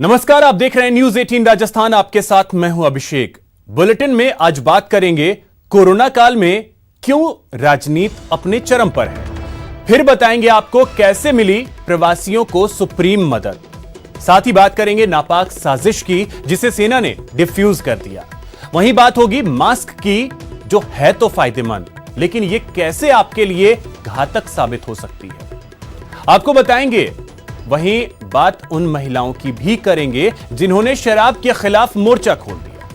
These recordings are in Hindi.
नमस्कार, आप देख रहे हैं न्यूज 18 राजस्थान। आपके साथ मैं हूं अभिषेक। बुलेटिन में आज बात करेंगे कोरोना काल में क्यों राजनीति अपने चरम पर है। फिर बताएंगे आपको कैसे मिली प्रवासियों को सुप्रीम मदद। साथ ही बात करेंगे नापाक साजिश की जिसे सेना ने डिफ्यूज कर दिया। वहीं बात होगी मास्क की, जो है तो फायदेमंद, लेकिन यह कैसे आपके लिए घातक साबित हो सकती है, आपको बताएंगे। वहीं बात उन महिलाओं की भी करेंगे जिन्होंने शराब के खिलाफ मोर्चा खोल दिया।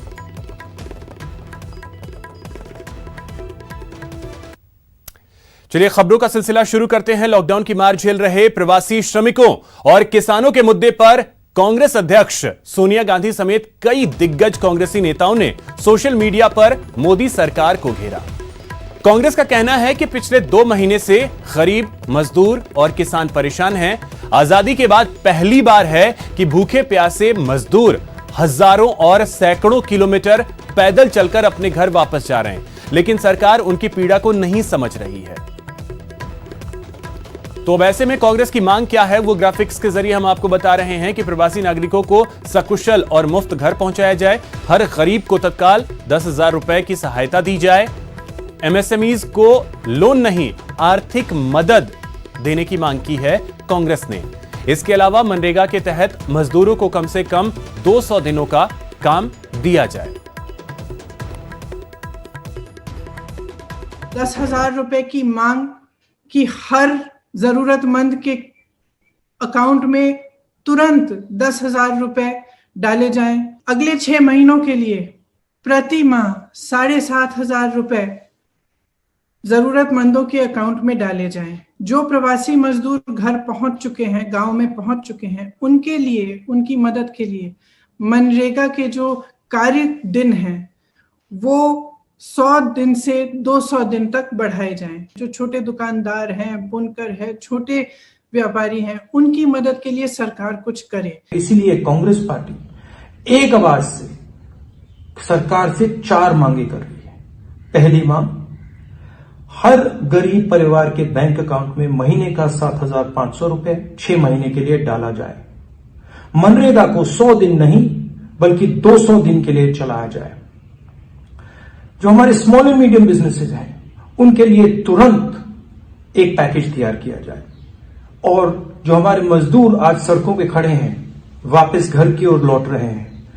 चलिए खबरों का सिलसिला शुरू करते हैं। लॉकडाउन की मार झेल रहे प्रवासी श्रमिकों और किसानों के मुद्दे पर कांग्रेस अध्यक्ष सोनिया गांधी समेत कई दिग्गज कांग्रेसी नेताओं ने सोशल मीडिया पर मोदी सरकार को घेरा। कांग्रेस का कहना है कि पिछले 2 महीने से गरीब, मजदूर और किसान परेशान हैं। आजादी के बाद पहली बार है कि भूखे प्यासे मजदूर हजारों और सैकड़ों किलोमीटर पैदल चलकर अपने घर वापस जा रहे हैं, लेकिन सरकार उनकी पीड़ा को नहीं समझ रही है। तो अब ऐसे में कांग्रेस की मांग क्या है, वो ग्राफिक्स के जरिए हम आपको बता रहे हैं कि प्रवासी नागरिकों को सकुशल और मुफ्त घर पहुंचाया जाए, हर गरीब को तत्काल 10,000 रुपए की सहायता दी जाए, एमएसएमईज को लोन नहीं आर्थिक मदद देने की मांग की है कांग्रेस ने। इसके अलावा मनरेगा के तहत मजदूरों को कम से कम 200 दिनों का काम दिया जाए। 10,000 रुपए की मांग कि हर जरूरतमंद के अकाउंट में तुरंत 10,000 रुपए डाले जाएं। अगले 6 महीनों के लिए प्रति माह 7,500 रुपए जरूरतमंदों के अकाउंट में डाले जाएं। जो प्रवासी मजदूर घर पहुंच चुके हैं, गांव में पहुंच चुके हैं, उनके लिए, उनकी मदद के लिए मनरेगा के जो कार्य दिन हैं वो 100 दिन से 200 दिन तक बढ़ाए जाएं। जो छोटे दुकानदार हैं, बुनकर हैं, छोटे व्यापारी हैं, उनकी मदद के लिए सरकार कुछ करे। इसीलिए कांग्रेस पार्टी एक आवाज से सरकार से 4 मांगे कर रही है। पहली मांग, हर गरीब परिवार के बैंक अकाउंट में महीने का 7,500 रुपए 6 महीने के लिए डाला जाए। मनरेगा को 100 दिन नहीं बल्कि 200 दिन के लिए चलाया जाए। जो हमारे स्मॉल एंड मीडियम बिजनेसेस हैं उनके लिए तुरंत एक पैकेज तैयार किया जाए, और जो हमारे मजदूर आज सड़कों पे खड़े हैं, वापस घर की ओर लौट रहे हैं,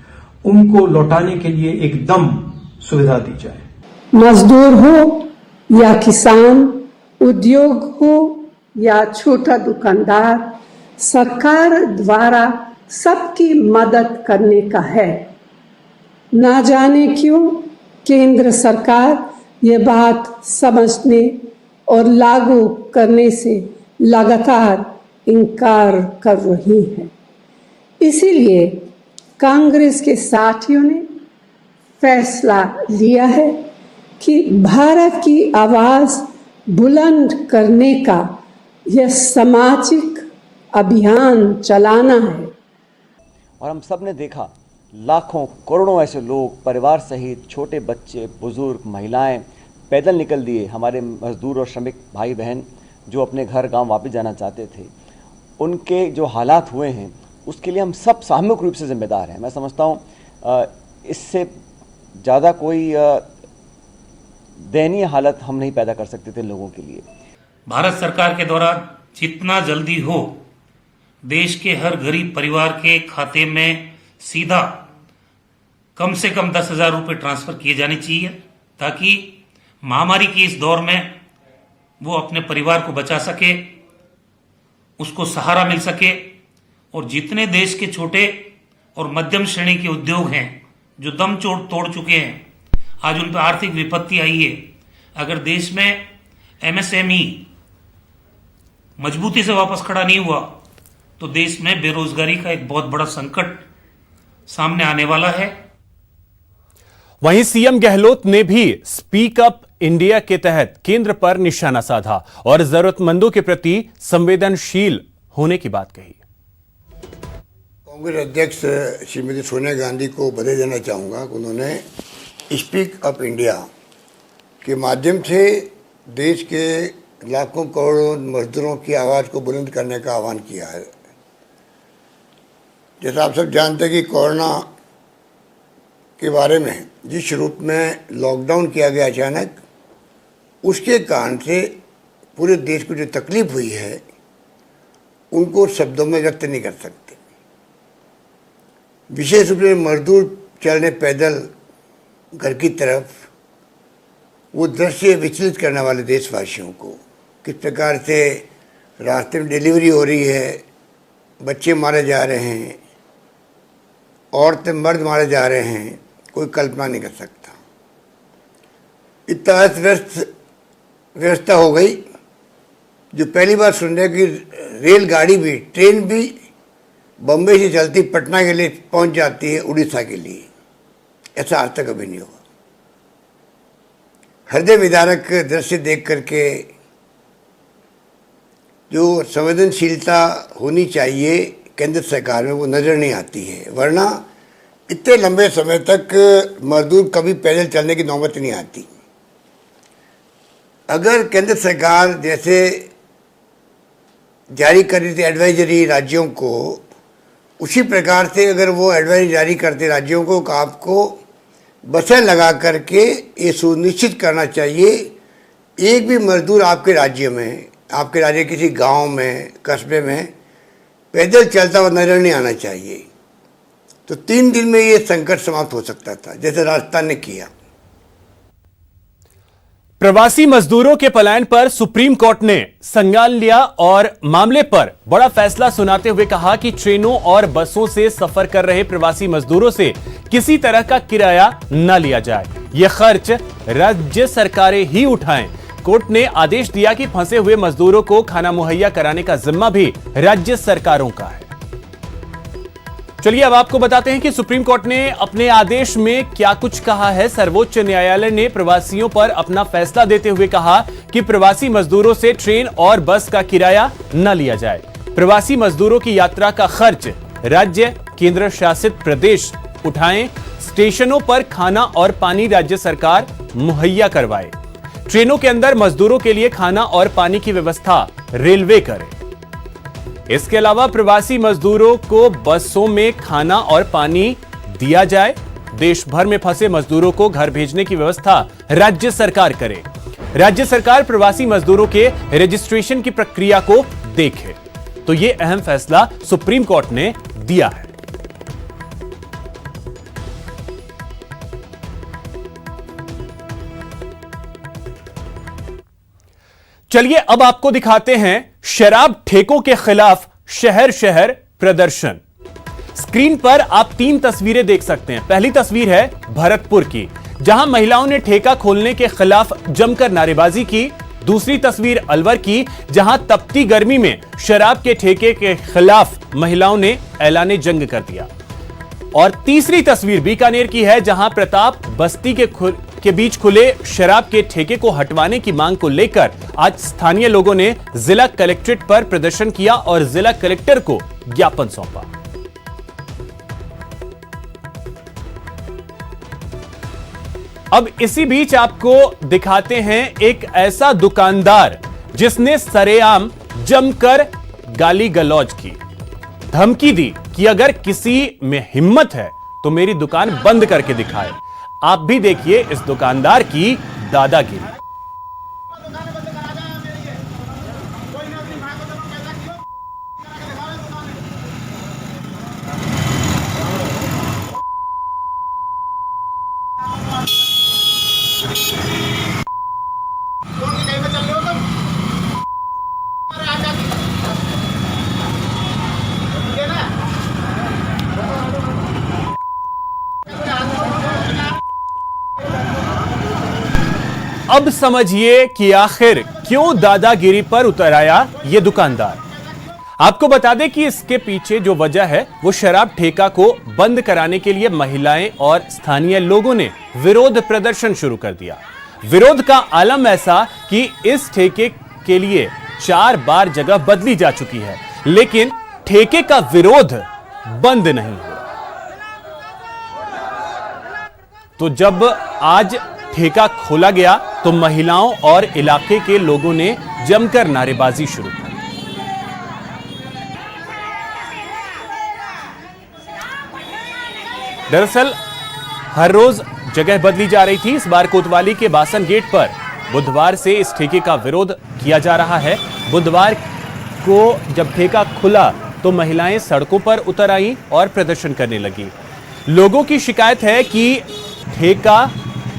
उनको लौटाने के लिए एकदम सुविधा दी जाए। मजदूर हो या किसान, उद्योग हो या छोटा दुकानदार, सरकार द्वारा सबकी मदद करने का है। ना जाने क्यों केंद्र सरकार ये बात समझने और लागू करने से लगातार इनकार कर रही है। इसीलिए कांग्रेस के साथियों ने फैसला लिया है कि भारत की आवाज बुलंद करने का यह सामाजिक अभियान चलाना है। और हम सब ने देखा लाखों करोड़ों ऐसे लोग परिवार सहित, छोटे बच्चे, बुजुर्ग, महिलाएं पैदल निकल दिए। हमारे मजदूर और श्रमिक भाई बहन जो अपने घर गांव वापस जाना चाहते थे, उनके जो हालात हुए हैं उसके लिए हम सब सामूहिक रूप से जिम्मेदार हैं। मैं समझता हूँ इससे ज़्यादा कोई दयनीय हालत हम नहीं पैदा कर सकते थे लोगों के लिए। भारत सरकार के द्वारा जितना जल्दी हो देश के हर गरीब परिवार के खाते में सीधा कम से कम 10,000 रुपये ट्रांसफर किए जाने चाहिए, ताकि महामारी के इस दौर में वो अपने परिवार को बचा सके, उसको सहारा मिल सके। और जितने देश के छोटे और मध्यम श्रेणी के उद्योग हैं जो दम तोड़ चुके हैं, आज उन पर आर्थिक विपत्ति आई है। अगर देश में एमएसएमई मजबूती से वापस खड़ा नहीं हुआ तो देश में बेरोजगारी का एक बहुत बड़ा संकट सामने आने वाला है। वहीं सीएम गहलोत ने भी स्पीक अप इंडिया के तहत केंद्र पर निशाना साधा और जरूरतमंदों के प्रति संवेदनशील होने की बात कही। कांग्रेस अध्यक्ष श्रीमती सोनिया गांधी को बधाई देना चाहूँगा कि उन्होंने स्पीक अप इंडिया के माध्यम से देश के लाखों करोड़ों मजदूरों की आवाज़ को बुलंद करने का आह्वान किया है। जैसा आप सब जानते हैं कि कोरोना के बारे में जिस रूप में लॉकडाउन किया गया अचानक, उसके कारण से पूरे देश को जो तकलीफ हुई है उनको शब्दों में व्यक्त नहीं कर सकते। विशेष रूप से मजदूर चल रहे पैदल घर की तरफ, वो दृश्य विचलित करने वाले देशवासियों को, किस प्रकार से रास्ते में डिलीवरी हो रही है, बच्चे मारे जा रहे हैं, औरतें मर्द मारे जा रहे हैं, कोई कल्पना नहीं कर सकता। इतना अस्त व्यवस्था हो गई जो पहली बार सुन रहे कि रेलगाड़ी भी, ट्रेन भी बम्बई से चलती पटना के लिए पहुंच जाती है उड़ीसा के लिए। ऐसा आज तक कभी नहीं हुआ। हृदय विदारक दृश्य देख करके जो संवेदनशीलता होनी चाहिए केंद्र सरकार में वो नज़र नहीं आती है, वरना इतने लंबे समय तक मजदूर कभी पैदल चलने की नौबत नहीं आती। अगर केंद्र सरकार जैसे जारी कर रही थी एडवाइजरी राज्यों को, उसी प्रकार से अगर वो एडवाइजरी जारी करते राज्यों को कि आपको बसें लगा करके ये सुनिश्चित करना चाहिए एक भी मजदूर आपके राज्य में, आपके राज्य किसी गांव में, कस्बे में पैदल चलता हुआ नजर नहीं आना चाहिए, तो 3 दिन में ये संकट समाप्त हो सकता था, जैसे राजस्थान ने किया। प्रवासी मजदूरों के पलायन पर सुप्रीम कोर्ट ने संज्ञान लिया और मामले पर बड़ा फैसला सुनाते हुए कहा कि ट्रेनों और बसों से सफर कर रहे प्रवासी मजदूरों से किसी तरह का किराया न लिया जाए, यह खर्च राज्य सरकारें ही उठाएं। कोर्ट ने आदेश दिया कि फंसे हुए मजदूरों को खाना मुहैया कराने का जिम्मा भी राज्य सरकारों का है। चलिए अब आपको बताते हैं कि सुप्रीम कोर्ट ने अपने आदेश में क्या कुछ कहा है। सर्वोच्च न्यायालय ने प्रवासियों पर अपना फैसला देते हुए कहा कि प्रवासी मजदूरों से ट्रेन और बस का किराया न लिया जाए। प्रवासी मजदूरों की यात्रा का खर्च राज्य, केंद्र शासित प्रदेश उठाएं। स्टेशनों पर खाना और पानी राज्य सरकार मुहैया करवाए। ट्रेनों के अंदर मजदूरों के लिए खाना और पानी की व्यवस्था रेलवे करे। इसके अलावा प्रवासी मजदूरों को बसों में खाना और पानी दिया जाए। देश भर में फंसे मजदूरों को घर भेजने की व्यवस्था राज्य सरकार करे। राज्य सरकार प्रवासी मजदूरों के रजिस्ट्रेशन की प्रक्रिया को देखे। तो यह अहम फैसला सुप्रीम कोर्ट ने दिया है। चलिए अब आपको दिखाते हैं शराब ठेकों के खिलाफ शहर शहर प्रदर्शन। स्क्रीन पर आप 3 तस्वीरें देख सकते हैं। पहली तस्वीर है भरतपुर की, जहां महिलाओं ने ठेका खोलने के खिलाफ जमकर नारेबाजी की। दूसरी तस्वीर अलवर की, जहां तपती गर्मी में शराब के ठेके के खिलाफ महिलाओं ने ऐलाने जंग कर दिया। और तीसरी तस्वीर बीकानेर की है, जहां प्रताप बस्ती के बीच खुले शराब के ठेके को हटवाने की मांग को लेकर आज स्थानीय लोगों ने जिला कलेक्ट्रेट पर प्रदर्शन किया और जिला कलेक्टर को ज्ञापन सौंपा। अब इसी बीच आपको दिखाते हैं एक ऐसा दुकानदार जिसने सरेआम जमकर गाली गलौज की, धमकी दी कि अगर किसी में हिम्मत है तो मेरी दुकान बंद करके दिखाए। आप भी देखिए इस दुकानदार की दादागिरी। अब समझिए कि आखिर क्यों दादागिरी पर उतर आया यह दुकानदार। आपको बता दें कि इसके पीछे जो वजह है वो शराब ठेका को बंद कराने के लिए महिलाएं और स्थानीय लोगों ने विरोध प्रदर्शन शुरू कर दिया। विरोध का आलम ऐसा कि इस ठेके के लिए 4 बार जगह बदली जा चुकी है, लेकिन ठेके का विरोध बंद नहीं हुआ। तो जब आज ठेका खोला गया तो महिलाओं और इलाके के लोगों ने जमकर नारेबाजी शुरू की। दरअसल हर रोज जगह बदली जा रही थी। इस बार कोतवाली के बासन गेट पर बुधवार से इस ठेके का विरोध किया जा रहा है। बुधवार को जब ठेका खुला तो महिलाएं सड़कों पर उतर आईं और प्रदर्शन करने लगी। लोगों की शिकायत है कि ठेका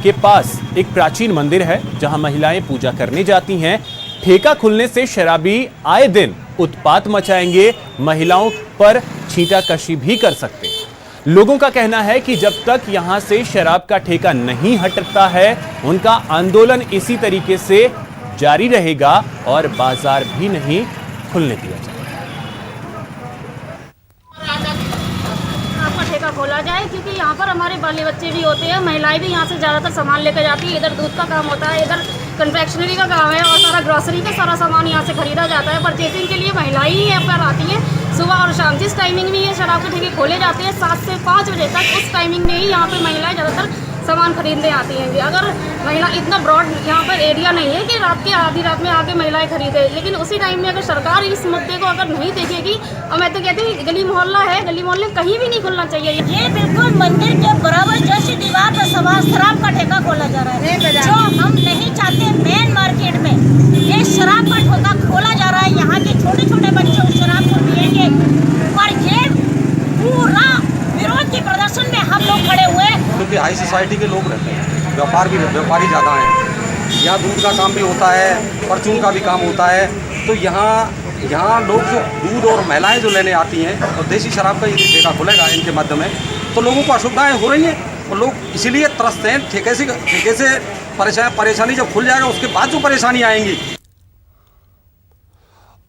के पास एक प्राचीन मंदिर है जहां महिलाएं पूजा करने जाती हैं। ठेका खुलने से शराबी आए दिन उत्पात मचाएंगे, महिलाओं पर छींटाकशी भी कर सकते हैं। लोगों का कहना है कि जब तक यहां से शराब का ठेका नहीं हटता है, उनका आंदोलन इसी तरीके से जारी रहेगा और बाजार भी नहीं खुलने दिया जाएगा। आपका ठेका खोला जाए, क्योंकि यहाँ पर हमारे बाले बच्चे भी होते हैं, महिलाएं भी यहाँ से ज़्यादातर सामान लेकर जाती है। इधर दूध का काम होता है, इधर कन्फेक्शनरी का काम है और सारा ग्रोसरी का सारा सामान यहाँ से खरीदा जाता है। परचेजिंग के लिए महिलाएं ही यहाँ पर आती हैं सुबह और शाम। जिस टाइमिंग में ये शराब के ठेके खोले जाते हैं 7 से 5 बजे तक, उस टाइमिंग में ही यहाँ पर महिलाएं ज़्यादातर सामान खरीदने आती हैं। अगर महिला इतना ब्रॉड यहाँ पर एरिया नहीं है कि रात के आधी रात में आके महिलाएं खरीदे, लेकिन उसी टाइम में अगर सरकार इस मुद्दे को अगर नहीं देखेगी, और मैं तो कहती हूँ गली मोहल्ला है, गली मोहल्ले कहीं भी नहीं खुलना चाहिए। ये बिल्कुल मंदिर के बराबर जैसी दीवार पर शराब का ठेका खोला जा रहा है, जो हम नहीं चाहते। मेन मार्केट में ये शराब का ठेका खोला जा रहा है, यहाँ के छोटे छोटे बच्चे उस शराब को पिएंगे और ये पूरा विरोध के प्रदर्शन में हम लोग खड़े हुए। क्योंकि हाई सोसाइटी के लोग रहते हैं, व्यापारी ज़्यादा हैं। यहाँ दूध का काम भी होता है, परचून का भी काम होता है। तो यहाँ लोग जो दूध और महिलाएं जो लेने आती हैं, और देसी शराब का ये ठेका खुलेगा इनके माध्यम में, तो लोगों को असुविधाएँ हो रही हैं और लोग इसीलिए त्रस्त हैं। ठेके से परेशानी जब खुल जाएगा उसके बाद जो परेशानी आएंगी।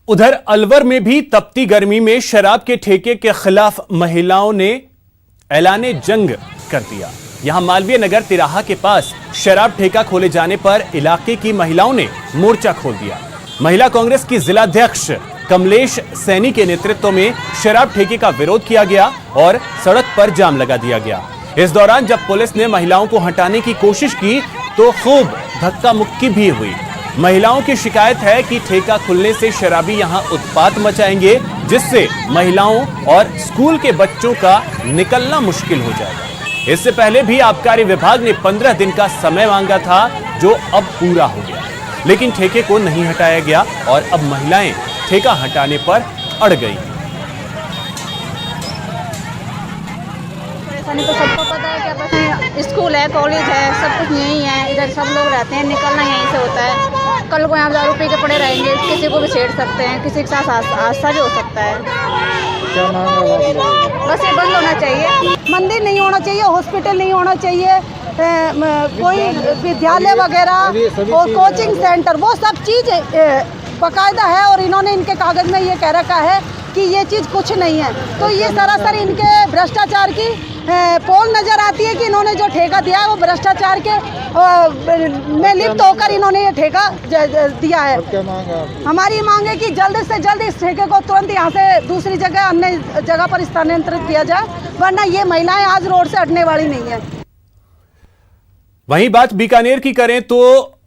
उधर अलवर में भी तपती गर्मी में शराब के ठेके के खिलाफ महिलाओं ने ऐलाने जंग कर दिया। यहां मालवीय नगर तिराहा के पास शराब ठेका खोले जाने पर इलाके की महिलाओं ने मोर्चा खोल दिया। महिला कांग्रेस की जिलाध्यक्ष कमलेश सैनी के नेतृत्व में शराब ठेके का विरोध किया गया और सड़क पर जाम लगा दिया गया। इस दौरान जब पुलिस ने महिलाओं को हटाने की कोशिश की तो खूब धक्का मुक्की भी हुई। महिलाओं की शिकायत है कि ठेका खुलने से शराबी यहां उत्पात मचाएंगे, जिससे महिलाओं और स्कूल के बच्चों का निकलना मुश्किल हो जाएगा। इससे पहले भी आबकारी विभाग ने 15 दिन का समय मांगा था, जो अब पूरा हो गया, लेकिन ठेके को नहीं हटाया गया और अब महिलाएं ठेका हटाने पर अड़ गई। तो सबको पता है, क्या पता है, स्कूल है, कॉलेज है, सब कुछ यहीं है, इधर सब लोग रहते हैं, निकलना यहीं से होता है। कल को यहाँ दारू पी के पड़े रहेंगे, किसी को भी छेड़ सकते हैं, किसी के साथ हादसा भी हो सकता है। बस ये बंद होना चाहिए। मंदिर नहीं होना चाहिए, हॉस्पिटल नहीं होना चाहिए, कोई विद्यालय वगैरह और कोचिंग सेंटर, वो सब चीज़ बाकायदा है और इन्होंने इनके कागज़ में ये कह रखा है कि ये चीज़ कुछ नहीं है। तो ये सरासर इनके भ्रष्टाचार की पोल नज़र आती है कि इन्होंने जो ठेका दिया है वो भ्रष्टाचार के में लिप्त होकर इन्होंने ये ठेका दिया है। हमारी मांग है कि जल्द से जल्द इस ठेके को तुरंत यहाँ से दूसरी जगह, अन्य जगह पर स्थानांतरित किया जाए, वरना ये महिलाएं आज रोड से हटने वाली नहीं है। वहीं बात बीकानेर की करें तो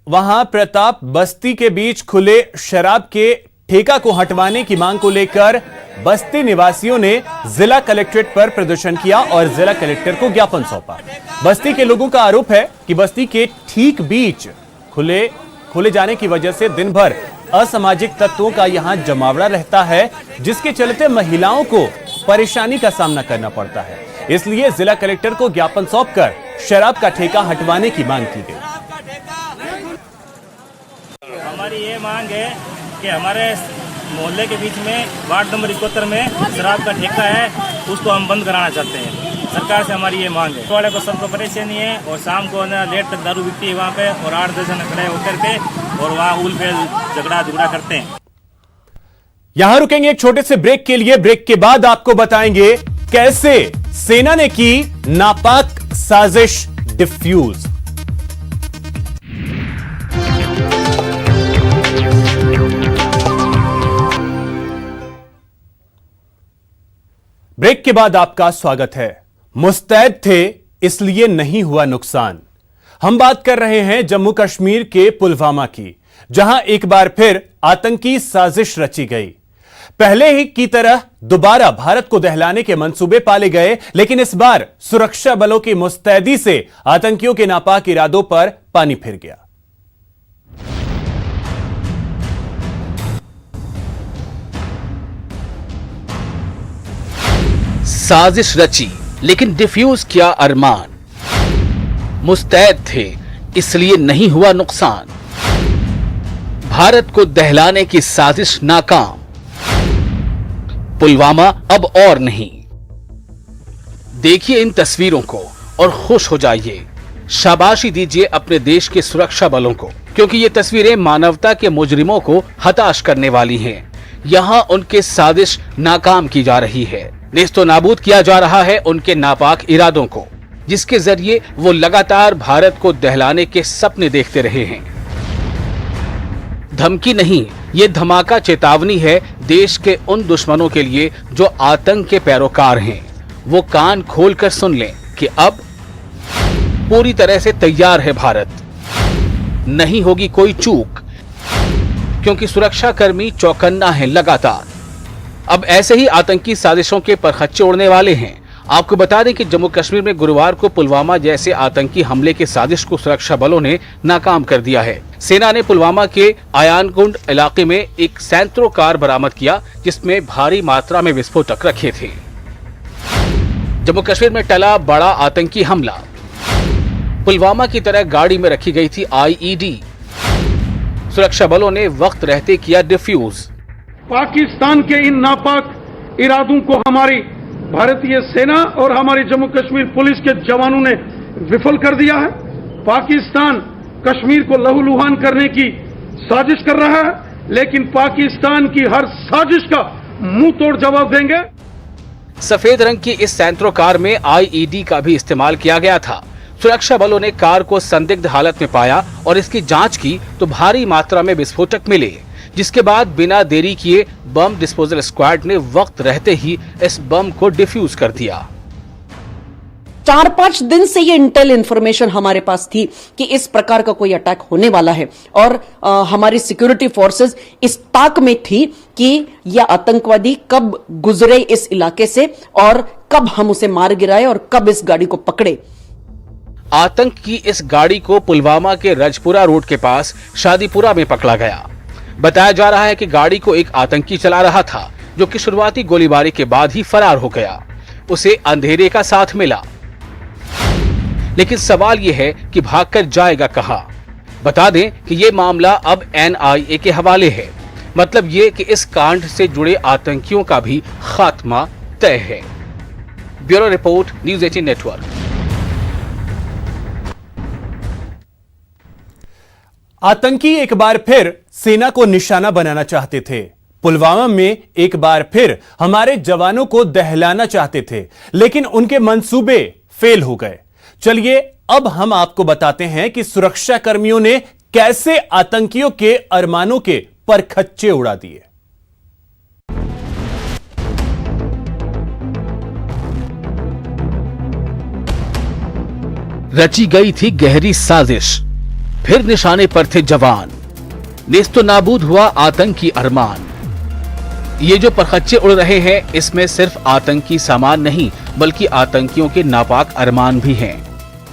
वहां प्रताप बस्ती के बीच खुले शराब के ठेका को हटवाने की मांग को लेकर बस्ती निवासियों ने जिला कलेक्ट्रेट पर प्रदर्शन किया और जिला कलेक्टर को ज्ञापन सौंपा। बस्ती के लोगों का आरोप है कि बस्ती के ठीक बीच खुले जाने की वजह से दिन भर असामाजिक तत्वों का यहां जमावड़ा रहता है, जिसके चलते महिलाओं को परेशानी का सामना करना पड़ता है। इसलिए जिला कलेक्टर को ज्ञापन सौंपकर शराब का ठेका हटवाने की मांग की गई। हमारी ये मांग है कि हमारे मोहल्ले के बीच में वार्ड नंबर 71 में शराब का ठेका है, उसको हम बंद कराना चाहते हैं। सरकार से हमारी ये मांग है। वाले को सबको परेशानी है और शाम को लेट तक दारू बिकती है वहाँ पे, और 8-10 जन खड़े होकर के और वहाँ उल पे झगड़ा करते हैं। यहां रुकेंगे एक छोटे से ब्रेक के लिए। ब्रेक के बाद आपको बताएंगे कैसे सेना ने की नापाक साजिश डिफ्यूज। ब्रेक के बाद आपका स्वागत है। मुस्तैद थे इसलिए नहीं हुआ नुकसान। हम बात कर रहे हैं जम्मू कश्मीर के पुलवामा की, जहां एक बार फिर आतंकी साजिश रची गई। पहले ही की तरह दोबारा भारत को दहलाने के मंसूबे पाले गए, लेकिन इस बार सुरक्षा बलों की मुस्तैदी से आतंकियों के नापाक इरादों पर पानी फिर गया। साजिश रची लेकिन डिफ्यूज किया अरमान, मुस्तैद थे इसलिए नहीं हुआ नुकसान, भारत को दहलाने की साजिश नाकाम, पुलवामा अब और नहीं। देखिए इन तस्वीरों को और खुश हो जाइए, शाबाशी दीजिए अपने देश के सुरक्षा बलों को, क्योंकि ये तस्वीरें मानवता के मुजरिमों को हताश करने वाली हैं। यहां उनके साजिश नाकाम की जा रही है, नेस्तो नाबूद किया जा रहा है उनके नापाक इरादों को, जिसके जरिए वो लगातार भारत को दहलाने के सपने देखते रहे हैं। धमकी नहीं, ये धमाका चेतावनी है देश के उन दुश्मनों के लिए जो आतंक के पैरोकार हैं। वो कान खोलकर सुन लें कि अब पूरी तरह से तैयार है भारत, नहीं होगी कोई चूक, क्योंकि सुरक्षाकर्मी चौकन्ना है लगातार। अब ऐसे ही आतंकी साजिशों के परखच्चे उड़ने वाले हैं। आपको बता दें कि जम्मू कश्मीर में गुरुवार को पुलवामा जैसे आतंकी हमले के साजिश को सुरक्षा बलों ने नाकाम कर दिया है। सेना ने पुलवामा के आयानकुंड इलाके में एक सैंत्रो कार बरामद किया, जिसमें भारी मात्रा में विस्फोटक रखे थे। जम्मू कश्मीर में टला बड़ा आतंकी हमला, पुलवामा की तरह गाड़ी में रखी गई थी IED, सुरक्षा बलों ने वक्त रहते किया डिफ्यूज। पाकिस्तान के इन नापाक इरादों को हमारी भारतीय सेना और हमारी जम्मू कश्मीर पुलिस के जवानों ने विफल कर दिया है। पाकिस्तान कश्मीर को लहूलुहान करने की साजिश कर रहा है, लेकिन पाकिस्तान की हर साजिश का मुंह तोड़ जवाब देंगे। सफेद रंग की इस सैंत्रो कार में IED का भी इस्तेमाल किया गया था। सुरक्षा बलों ने कार को संदिग्ध हालत में पाया और इसकी जांच की तो भारी मात्रा में विस्फोटक मिले, जिसके बाद बिना देरी किए बम डिस्पोजल स्क्वाड ने वक्त रहते ही इस बम को डिफ्यूज कर दिया। 4-5 दिन से ये इंटेल इंफॉर्मेशन हमारे पास थी कि इस प्रकार का कोई अटैक होने वाला है, और हमारी सिक्योरिटी फोर्सेस इस ताक में थी कि यह आतंकवादी कब गुजरे इस इलाके से और कब हम उसे मार गिराए और कब इस गाड़ी को पकड़े। आतंक की इस गाड़ी को पुलवामा के रजपुरा रोड के पास शादीपुरा में पकड़ा गया। बताया जा रहा है कि गाड़ी को एक आतंकी चला रहा था, जो कि शुरुआती गोलीबारी के बाद ही फरार हो गया। उसे अंधेरे का साथ मिला, लेकिन सवाल यह है कि भागकर जाएगा कहां। बता दें कि यह मामला अब NIA के हवाले है, मतलब ये कि इस कांड से जुड़े आतंकियों का भी खात्मा तय है। Bureau report, news 18 network. आतंकी एक बार फिर सेना को निशाना बनाना चाहते थे। पुलवामा में एक बार फिर हमारे जवानों को दहलाना चाहते थे, लेकिन उनके मंसूबे फेल हो गए। चलिए अब हम आपको बताते हैं कि सुरक्षा कर्मियों ने कैसे आतंकियों के अरमानों के परखच्चे उड़ा दिए। रची गई थी गहरी साजिश, फिर निशाने पर थे जवान, नेस्तो नाबूद हुआ आतंकी अरमान। ये जो परखच्चे उड़ रहे हैं, इसमें सिर्फ आतंकी सामान नहीं बल्कि आतंकियों के नापाक अरमान भी हैं।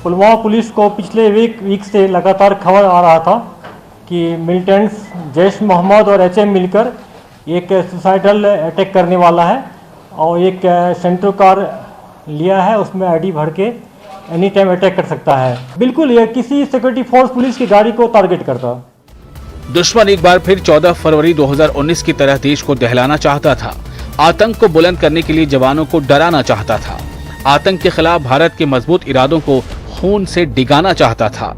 पुलवामा पुलिस को पिछले वीक से लगातार खबर आ रहा था कि मिलिटेंट्स जैश मोहम्मद और HM मिलकर एक सुसाइडल अटैक करने वाला है, और एक सेंट्रो कार लिया है, उसमें ID भर के एनी टाइम अटैक कर सकता है। बिल्कुल ये किसी सिक्योरिटी फोर्स पुलिस की गाड़ी को टारगेट करता। दुश्मन एक बार फिर 14 फरवरी 2019 की तरह देश को दहलाना चाहता था। आतंक को बुलंद करने के लिए जवानों को डराना चाहता था। आतंक के खिलाफ भारत के मजबूत इरादों को खून से डिगाना चाहता था।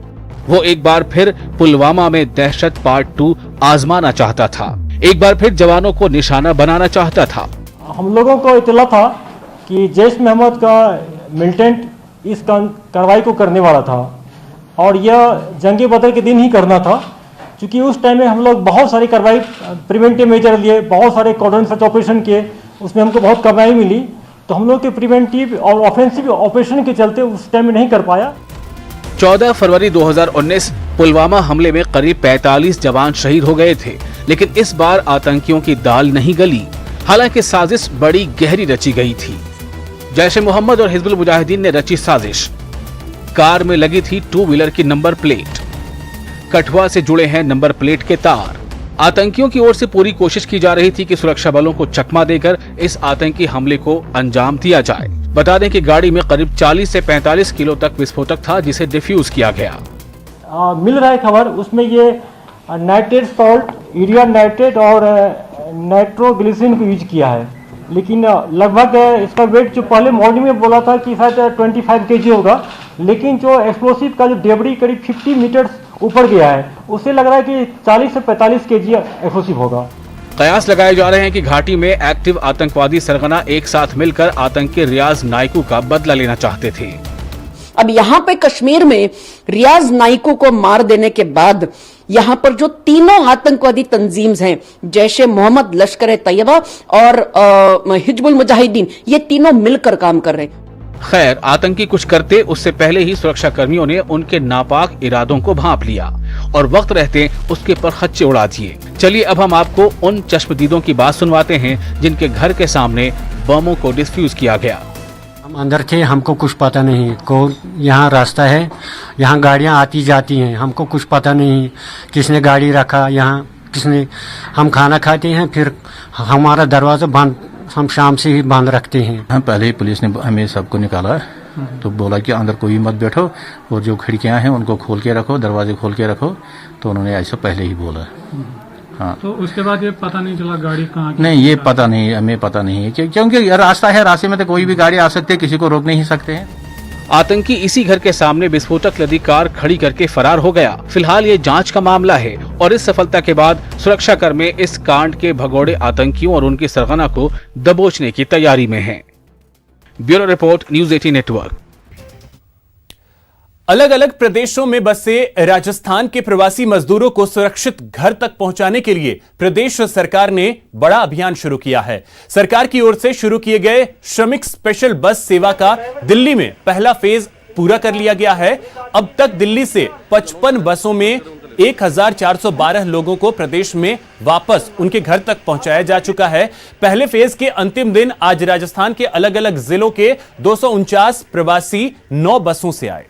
वो एक बार फिर पुलवामा में दहशत पार्ट 2 आजमाना चाहता था। एक बार फिर जवानों को निशाना बनाना चाहता था। हम लोगों को इतला था कि जैश मोहम्मद का मिलिटेंट इस कार्रवाई को करने वाला था, और यह जंगे बदर के दिन ही करना था, क्योंकि उस टाइम में हम लोग बहुत सारी कार्रवाई प्रिवेंटिव मेजर लिए, बहुत सारे कॉर्डन सर्च ऑपरेशन किए, उसमें हमको बहुत कामयाबी मिली। तो हम लोग के प्रिवेंटिव और ऑफेंसिव ऑपरेशन के चलते उस टाइम में नहीं कर पाया। 14 फरवरी 2019 पुलवामा हमले में करीब 45 जवान शहीद हो गए थे, लेकिन इस बार आतंकियों की दाल नहीं गली। हालांकि साजिश बड़ी गहरी रची गई थी। जैश ए मोहम्मद और हिजबुल मुजाहिदीन ने रची साजिश। कार में लगी थी 2 व्हीलर की नंबर प्लेट, कठुआ से जुड़े हैं नंबर प्लेट के तार। आतंकियों की ओर से पूरी कोशिश की जा रही थी कि सुरक्षा बलों को चकमा देकर इस आतंकी हमले को अंजाम दिया जाए। बता दें कि गाड़ी में करीब 40 से 45 किलो तक विस्फोटक था, जिसे डिफ्यूज किया गया। मिल रहा है खबर, उसमें ये नाइट्रेट सॉल्ट, यूरिया नाइट्रेट और नाइट्रोग्लिसरीन को यूज किया है, लेकिन लगभग इसका वेट जो पहले मॉर्निंग में बोला था कि शायद 25 kg होगा, लेकिन जो एक्सप्लोसिव का जो डेबरी करीब 50 मीटर ऊपर गया है, उससे लग रहा है कि 40 से 45 kg एक्सप्लोसिव होगा। कयास लगाए जा रहे हैं कि घाटी में एक्टिव आतंकवादी सरगना एक साथ मिलकर आतंकी रियाज नाइकू का बदला लेना चाहते थे। अब यहाँ पे कश्मीर में रियाज नाइकू को मार देने के बाद यहाँ पर जो तीनों आतंकवादी तंजीम्स हैं, जैश ए मोहम्मद, लश्कर ए तैयबा और हिजबुल मुजाहिदीन, ये तीनों मिलकर काम कर रहे हैं। खैर, आतंकी कुछ करते उससे पहले ही सुरक्षा कर्मियों ने उनके नापाक इरादों को भांप लिया और वक्त रहते उसके पर खच्चे उड़ा दिए। चलिए अब हम आपको उन चश्मदीदों की बात सुनवाते हैं जिनके घर के सामने बमों को डिफ्यूज किया गया। हम अंदर थे, हमको कुछ पता नहीं कौन यहाँ रास्ता है, यहाँ गाड़ियाँ आती जाती हैं, हमको कुछ पता नहीं किसने गाड़ी रखा यहाँ, किसने। हम खाना खाते हैं, फिर हमारा दरवाज़ा बंद, हम शाम से ही बंद रखते हैं। हम पहले ही पुलिस ने हमें सबको निकाला, तो बोला कि अंदर कोई मत बैठो और जो खिड़कियां हैं उनको खोल के रखो, दरवाजे खोल के रखो, तो उन्होंने ऐसा पहले ही बोला। हाँ, तो उसके बाद ये पता नहीं चला गाड़ी कहाँ की? नहीं, ये पता नहीं, हमें पता नहीं है क्योंकि रास्ता है, रास्ते में तो कोई भी गाड़ी आ सकती है, किसी को रोक नहीं सकते हैं। आतंकी इसी घर के सामने विस्फोटक लदी कार खड़ी करके फरार हो गया। फिलहाल ये जांच का मामला है और इस सफलता के बाद सुरक्षाकर्मी इस कांड के भगोड़े आतंकियों और उनकी सरगना को दबोचने की तैयारी में हैं। Bureau report, news 18 network. अलग अलग प्रदेशों में बसे राजस्थान के प्रवासी मजदूरों को सुरक्षित घर तक पहुंचाने के लिए प्रदेश सरकार ने बड़ा अभियान शुरू किया है। सरकार की ओर से शुरू किए गए श्रमिक स्पेशल बस सेवा का दिल्ली में पहला फेज पूरा कर लिया गया है। अब तक दिल्ली से 55 बसों में 1412 लोगों को प्रदेश में वापस उनके घर तक पहुंचाया जा चुका है। पहले फेज के अंतिम दिन आज राजस्थान के अलग अलग जिलों के 249 प्रवासी 9 बसों से आए।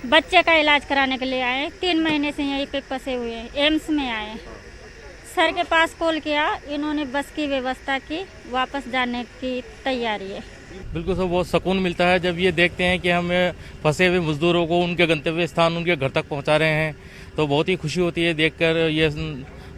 बच्चे का इलाज कराने के लिए आए, 3 महीने से यहीं पे फंसे हुए हैं, एम्स में आए। सर के पास कॉल किया, इन्होंने बस की व्यवस्था की, वापस जाने की तैयारी है। बिल्कुल सर, बहुत सुकून मिलता है जब ये देखते हैं कि हम फंसे हुए मजदूरों को उनके गंतव्य स्थान, उनके घर तक पहुंचा रहे हैं, तो बहुत ही खुशी होती है देखकर। ये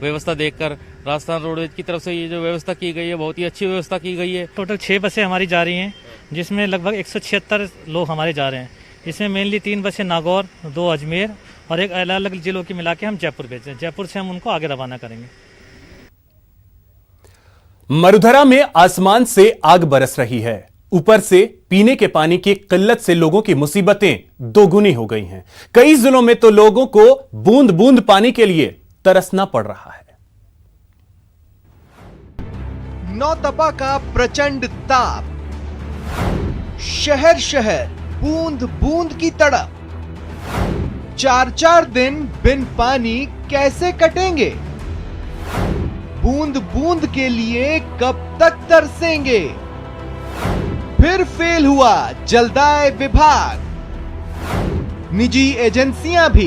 व्यवस्था देखकर राजस्थान रोडवेज की तरफ से ये जो व्यवस्था की गई है, बहुत ही अच्छी व्यवस्था की गई है। टोटल 6 बसें हमारी जा रही हैं, जिसमें लगभग 176 लोग हमारे जा रहे हैं। इसमें मेनली 3 बसें नागौर, 2 अजमेर और एक अलग अलग जिलों की मिला के हम जयपुर भेज रहे हैं। जयपुर से हम उनको आगे रवाना करेंगे। मरुधरा में आसमान से आग बरस रही है। ऊपर से पीने के पानी की किल्लत से लोगों की मुसीबतें दोगुनी हो गई हैं। कई जिलों में तो लोगों को बूंद बूंद पानी के लिए तरसना पड़ रहा है। नौतपा का प्रचंड ताप, शहर शहर बूंद बूंद की तड़प, 4-4 दिन बिन पानी कैसे कटेंगे? बूंद बूंद के लिए कब तक तरसेंगे? फिर फेल हुआ जलदाय विभाग, निजी एजेंसियां भी